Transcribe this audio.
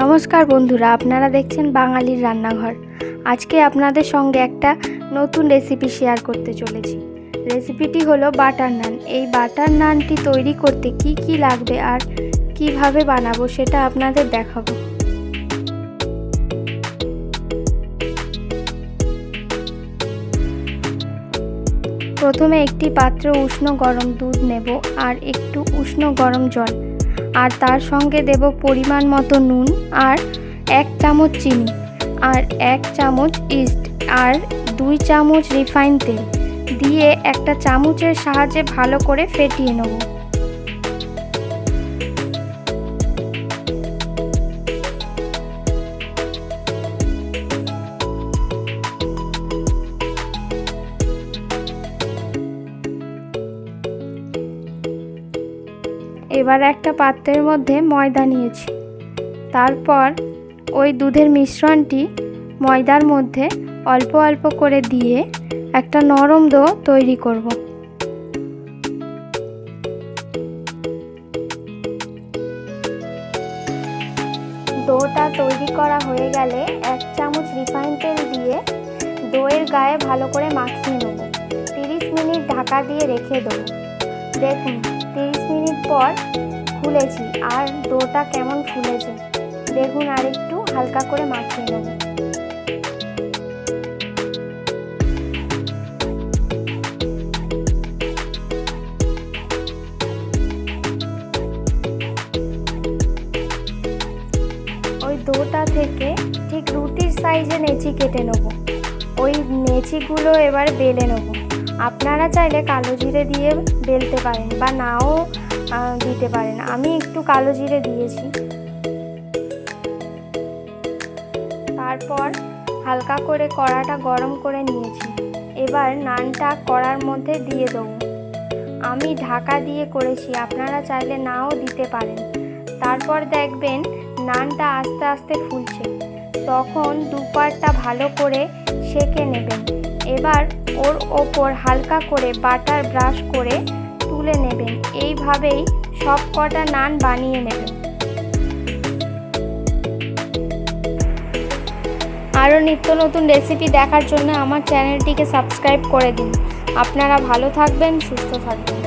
নমস্কার বন্ধুরা, আপনারা দেখছেন বাঙালির রান্নাঘর। আজকে আপনাদের সঙ্গে একটা নতুন রেসিপি শেয়ার করতে চলেছি। রেসিপিটি হলো বাটার নান। এই বাটার নানটি তৈরি করতে কি কি লাগবে আর কিভাবে বানাবো সেটা আপনাদের দেখাবো। প্রথমে একটি পাত্রে উষ্ণ গরম দুধ নেব আর একটু উষ্ণ গরম জল, আর তার সঙ্গে দেব পরিমাণ মতো নুন আর 1 চামচ চিনি আর 1 চামচ ইস্ট আর 2 চামচ রিফাইন তেল দিয়ে একটা চামচের সাহায্যে ভালো করে ফেটিয়ে নেব। এবার একটা পাত্রের মধ্যে ময়দা নিয়েছি। তারপর ওই দুধের মিশ্রণটি ময়দার মধ্যে অল্প অল্প করে দিয়ে একটা নরম ডো তৈরি করব। ডোটা তৈরি করা হয়ে গেলে 1 চামচ রিফাইন তেল দিয়ে ডোয়ের গায়ে ভালো করে মাখিয়ে নেব। 30 মিনিট ঢাকা দিয়ে রেখে দেবো। দেখুন 30 মিনিট পর খুলেছি আর ডোটা কেমন ফুলেছে দেখুন, আর একটু হালকা করে মাখিয়ে নেব। ওই ডোটা থেকে ঠিক রুটির সাইজে নেচি কেটে নেব। ওই নেচিগুলো এবার বেলে নেব। আপনারা চাইলে কালো জিরে দিয়ে বেলতে পারেন বা নাও দিতে পারেন। আমি একটু কালো জিরে দিয়েছি। তারপর হালকা করে কড়াটা গরম করে নিয়েছি। এবার নানটা কড়ার মধ্যে দিয়ে দেবো। আমি ঢাকা দিয়ে করেছি, আপনারা চাইলে নাও দিতে পারেন। তারপর দেখবেন নানটা আস্তে আস্তে ফুলছে, তখন দুপাটটা ভালো করে সেঁকে নেবেন। এবার ওর ওপর হালকা করে বাটার ব্রাশ করে তুলে নেবেন। এইভাবেই সব কটা নান বানিয়ে নেবেন। আরও নিত্য নতুন রেসিপি দেখার জন্য আমার চ্যানেলটিকে সাবস্ক্রাইব করে দিন। আপনারা ভালো থাকবেন, সুস্থ থাকবেন।